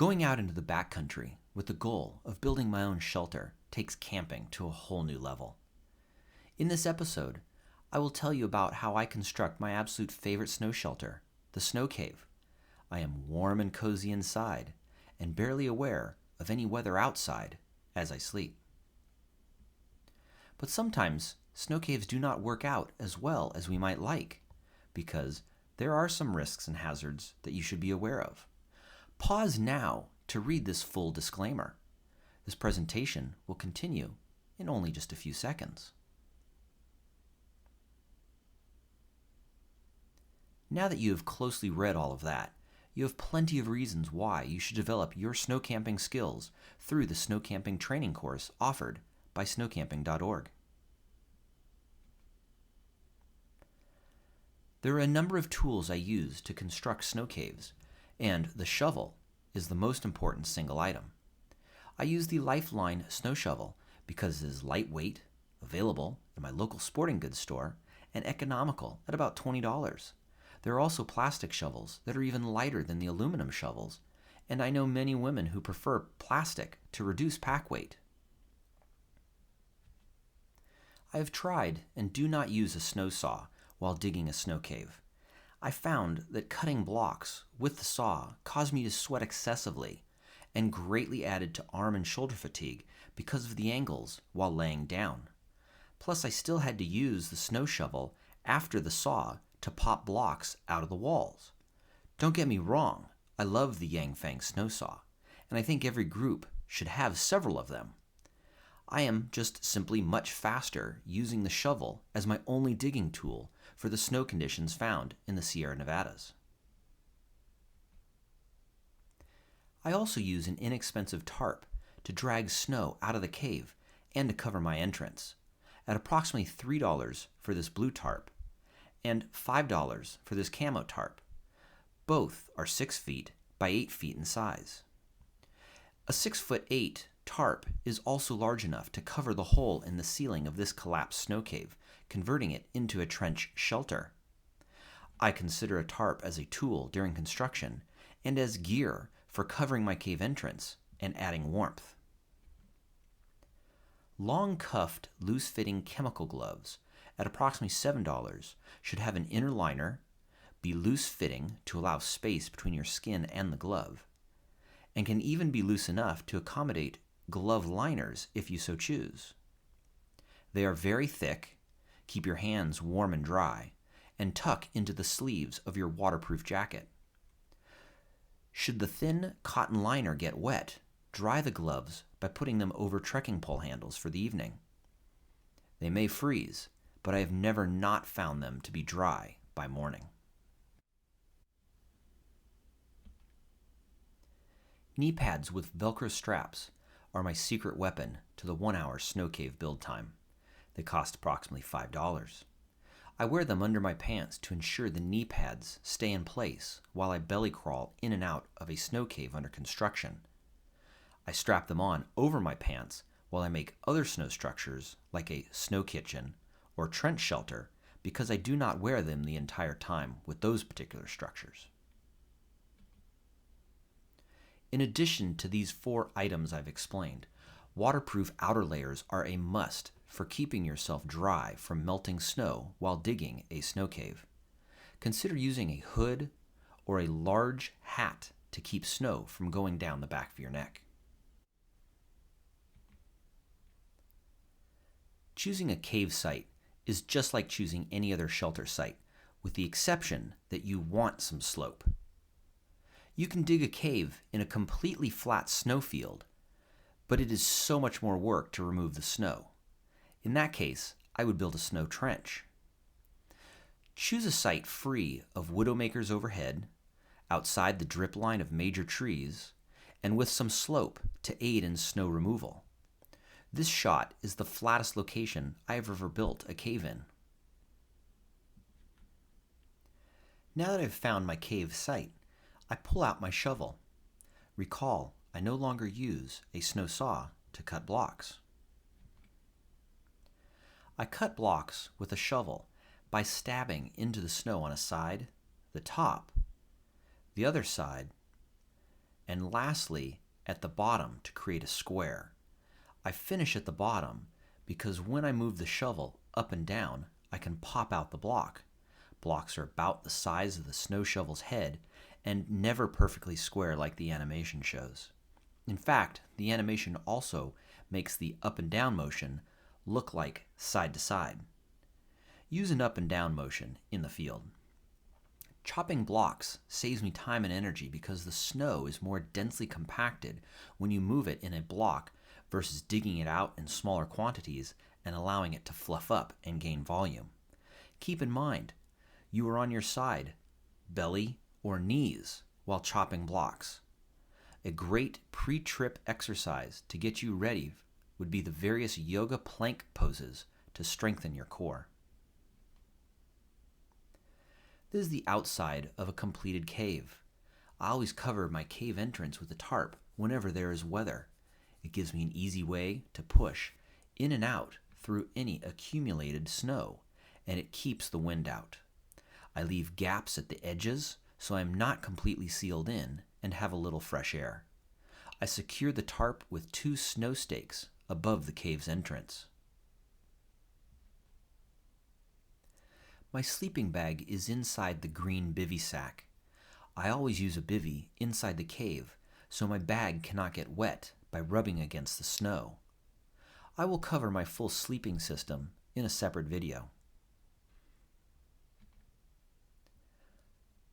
Going out into the backcountry with the goal of building my own shelter takes camping to a whole new level. In this episode, I will tell you about how I construct my absolute favorite snow shelter, the snow cave. I am warm and cozy inside, and barely aware of any weather outside as I sleep. But sometimes snow caves do not work out as well as we might like, because there are some risks and hazards that you should be aware of. Pause now to read this full disclaimer. This presentation will continue in only just a few seconds. Now that you have closely read all of that, you have plenty of reasons why you should develop your snow camping skills through the snow camping training course offered by snowcamping.org. There are a number of tools I use to construct snow caves, and the shovel is the most important single item. I use the Lifeline snow shovel because it is lightweight, available in my local sporting goods store, and economical at about $20. There are also plastic shovels that are even lighter than the aluminum shovels, and I know many women who prefer plastic to reduce pack weight. I have tried and do not use a snow saw while digging a snow cave. I found that cutting blocks with the saw caused me to sweat excessively and greatly added to arm and shoulder fatigue because of the angles while laying down. Plus, I still had to use the snow shovel after the saw to pop blocks out of the walls. Don't get me wrong, I love the Yangfang snow saw, and I think every group should have several of them. I am just simply much faster using the shovel as my only digging tool for the snow conditions found in the Sierra Nevadas. I also use an inexpensive tarp to drag snow out of the cave and to cover my entrance, at approximately $3 for this blue tarp and $5 for this camo tarp. Both are 6 feet by 8 feet in size. A 6'8" tarp is also large enough to cover the hole in the ceiling of this collapsed snow cave, converting it into a trench shelter. I consider a tarp as a tool during construction and as gear for covering my cave entrance and adding warmth. Long-cuffed, loose-fitting chemical gloves at approximately $7 should have an inner liner, be loose-fitting to allow space between your skin and the glove, and can even be loose enough to accommodate glove liners if you so choose. They are very thick, keep your hands warm and dry, and tuck into the sleeves of your waterproof jacket. Should the thin cotton liner get wet, dry the gloves by putting them over trekking pole handles for the evening. They may freeze, but I have never not found them to be dry by morning. Knee pads with Velcro straps are my secret weapon to the 1-hour snow cave build time. They cost approximately $5. I wear them under my pants to ensure the knee pads stay in place while I belly crawl in and out of a snow cave under construction. I strap them on over my pants while I make other snow structures like a snow kitchen or trench shelter because I do not wear them the entire time with those particular structures. In addition to these 4 items I've explained, waterproof outer layers are a must for keeping yourself dry from melting snow while digging a snow cave. Consider using a hood or a large hat to keep snow from going down the back of your neck. Choosing a cave site is just like choosing any other shelter site, with the exception that you want some slope. You can dig a cave in a completely flat snowfield, but it is so much more work to remove the snow. In that case, I would build a snow trench. Choose a site free of widowmakers overhead, outside the drip line of major trees, and with some slope to aid in snow removal. This shot is the flattest location I have ever built a cave in. Now that I've found my cave site, I pull out my shovel. Recall, I no longer use a snow saw to cut blocks. I cut blocks with a shovel by stabbing into the snow on a side, the top, the other side, and lastly at the bottom to create a square. I finish at the bottom because when I move the shovel up and down, I can pop out the block. Blocks are about the size of the snow shovel's head and never perfectly square like the animation shows. In fact, the animation also makes the up and down motion look like side to side. Use an up and down motion in the field. Chopping blocks saves me time and energy because the snow is more densely compacted when you move it in a block versus digging it out in smaller quantities and allowing it to fluff up and gain volume. Keep in mind, you are on your side, belly, or knees while chopping blocks. A great pre-trip exercise to get you ready would be the various yoga plank poses to strengthen your core. This is the outside of a completed cave. I always cover my cave entrance with a tarp whenever there is weather. It gives me an easy way to push in and out through any accumulated snow, and it keeps the wind out. I leave gaps at the edges so I am not completely sealed in and have a little fresh air. I secure the tarp with 2 snow stakes above the cave's entrance. My sleeping bag is inside the green bivy sack. I always use a bivy inside the cave so my bag cannot get wet by rubbing against the snow. I will cover my full sleeping system in a separate video.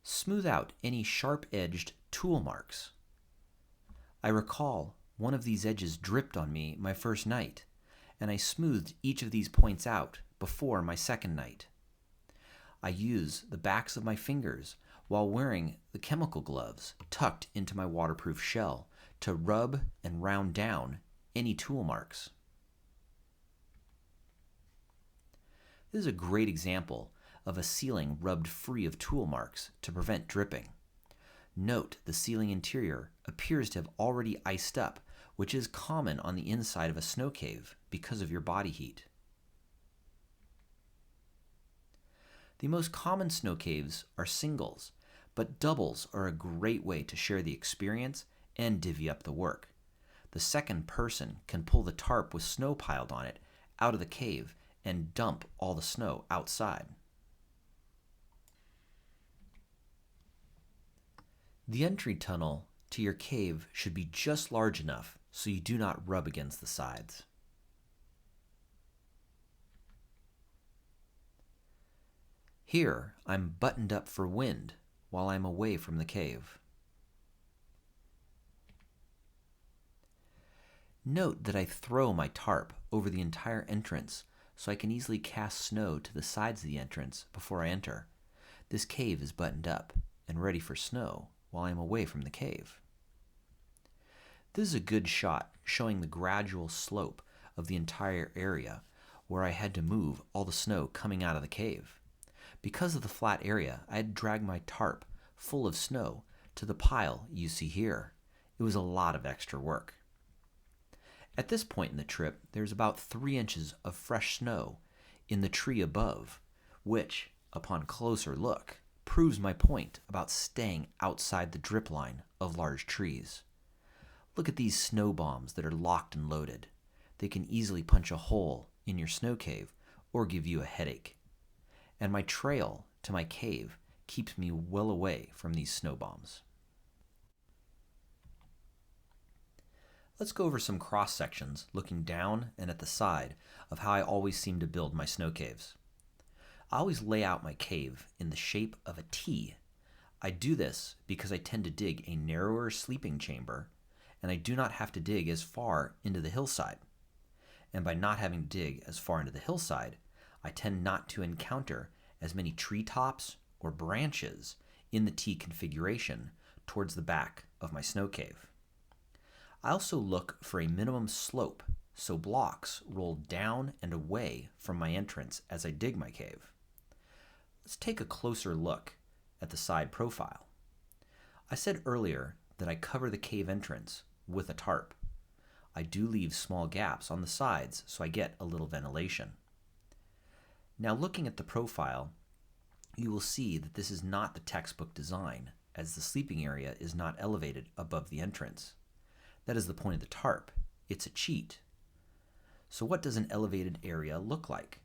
Smooth out any sharp-edged tool marks. I recall one of these edges dripped on me my first night, and I smoothed each of these points out before my second night. I use the backs of my fingers while wearing the chemical gloves tucked into my waterproof shell to rub and round down any tool marks. This is a great example of a ceiling rubbed free of tool marks to prevent dripping. Note the ceiling interior appears to have already iced up, which is common on the inside of a snow cave because of your body heat. The most common snow caves are singles, but doubles are a great way to share the experience and divvy up the work. The second person can pull the tarp with snow piled on it out of the cave and dump all the snow outside. The entry tunnel to your cave should be just large enough so you do not rub against the sides. Here, I'm buttoned up for wind while I'm away from the cave. Note that I throw my tarp over the entire entrance so I can easily cast snow to the sides of the entrance before I enter. This cave is buttoned up and ready for snow while I'm away from the cave. This is a good shot showing the gradual slope of the entire area where I had to move all the snow coming out of the cave. Because of the flat area, I had to drag my tarp full of snow to the pile you see here. It was a lot of extra work. At this point in the trip, there's about 3 inches of fresh snow in the tree above, which, upon closer look, proves my point about staying outside the drip line of large trees. Look at these snow bombs that are locked and loaded. They can easily punch a hole in your snow cave or give you a headache. And my trail to my cave keeps me well away from these snow bombs. Let's go over some cross sections looking down and at the side of how I always seem to build my snow caves. I always lay out my cave in the shape of a T. I do this because I tend to dig a narrower sleeping chamber, and I do not have to dig as far into the hillside. And by not having to dig as far into the hillside, I tend not to encounter as many treetops or branches in the T configuration towards the back of my snow cave. I also look for a minimum slope so blocks roll down and away from my entrance as I dig my cave. Let's take a closer look at the side profile. I said earlier that I cover the cave entrance with a tarp. I do leave small gaps on the sides so I get a little ventilation. Now looking at the profile, you will see that this is not the textbook design as the sleeping area is not elevated above the entrance. That is the point of the tarp. It's a cheat. So what does an elevated area look like?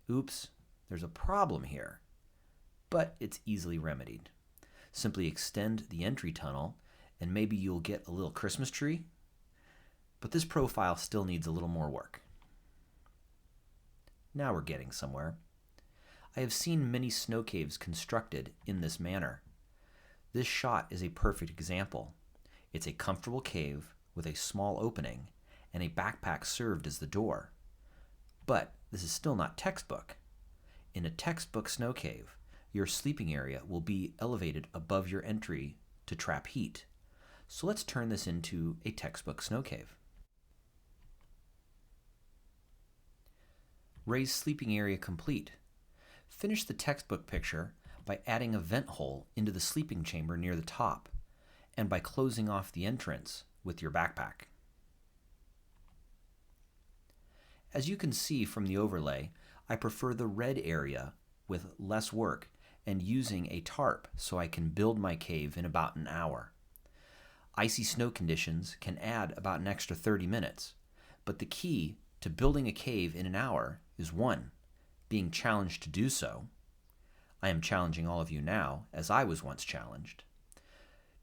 Oops, there's a problem here, but it's easily remedied. Simply extend the entry tunnel and maybe you'll get a little Christmas tree, but this profile still needs a little more work. Now we're getting somewhere. I have seen many snow caves constructed in this manner. This shot is a perfect example. It's a comfortable cave with a small opening and a backpack served as the door. But this is still not textbook. In a textbook snow cave, your sleeping area will be elevated above your entry to trap heat. So let's turn this into a textbook snow cave. Raise sleeping area complete. Finish the textbook picture by adding a vent hole into the sleeping chamber near the top and by closing off the entrance with your backpack. As you can see from the overlay, I prefer the red area with less work and using a tarp so I can build my cave in about an hour. Icy snow conditions can add about an extra 30 minutes, but the key to building a cave in an hour is 1, being challenged to do so. I am challenging all of you now, as I was once challenged.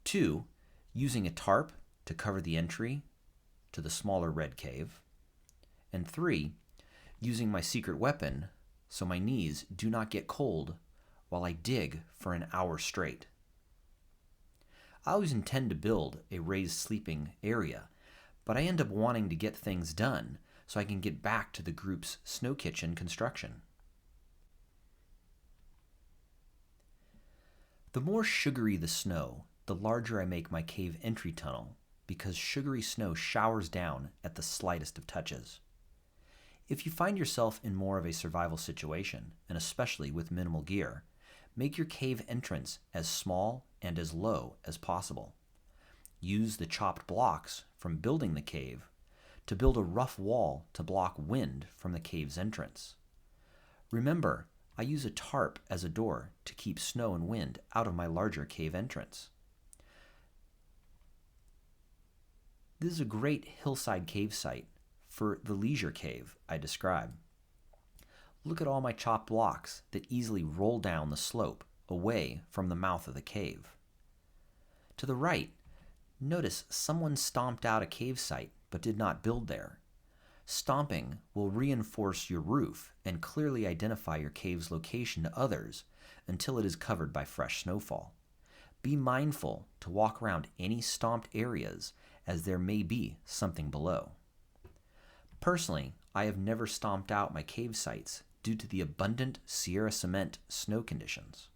2, using a tarp to cover the entry to the smaller red cave. And 3, using my secret weapon so my knees do not get cold while I dig for an hour straight. I always intend to build a raised sleeping area, but I end up wanting to get things done so I can get back to the group's snow kitchen construction. The more sugary the snow, the larger I make my cave entry tunnel because sugary snow showers down at the slightest of touches. If you find yourself in more of a survival situation, and especially with minimal gear, make your cave entrance as small and as low as possible. Use the chopped blocks from building the cave to build a rough wall to block wind from the cave's entrance. Remember, I use a tarp as a door to keep snow and wind out of my larger cave entrance. This is a great hillside cave site for the leisure cave I describe. Look at all my chopped blocks that easily roll down the slope away from the mouth of the cave. To the right, notice someone stomped out a cave site but did not build there. Stomping will reinforce your roof and clearly identify your cave's location to others until it is covered by fresh snowfall. Be mindful to walk around any stomped areas as there may be something below. Personally, I have never stomped out my cave sites due to the abundant Sierra cement snow conditions.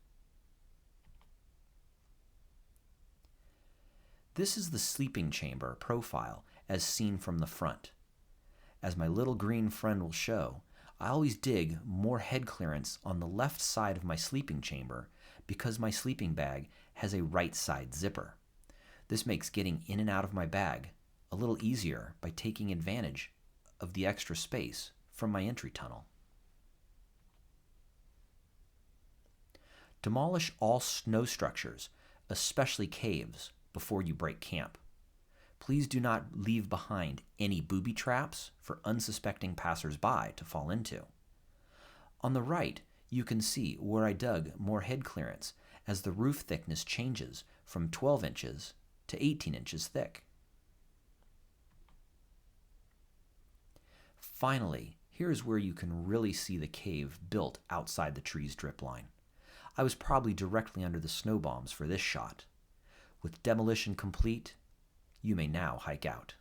This is the sleeping chamber profile as seen from the front. As my little green friend will show, I always dig more head clearance on the left side of my sleeping chamber because my sleeping bag has a right side zipper. This makes getting in and out of my bag a little easier by taking advantage of the extra space from my entry tunnel. Demolish all snow structures, especially caves, before you break camp. Please do not leave behind any booby traps for unsuspecting passers-by to fall into. On the right, you can see where I dug more head clearance as the roof thickness changes from 12 inches to 18 inches thick. Finally, here is where you can really see the cave built outside the tree's drip line. I was probably directly under the snow bombs for this shot. With demolition complete, you may now hike out.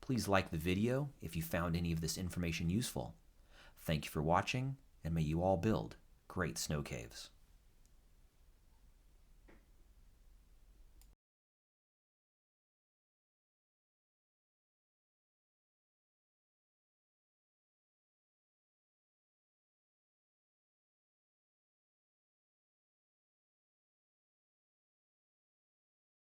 Please like the video if you found any of this information useful. Thank you for watching, and may you all build great snow caves.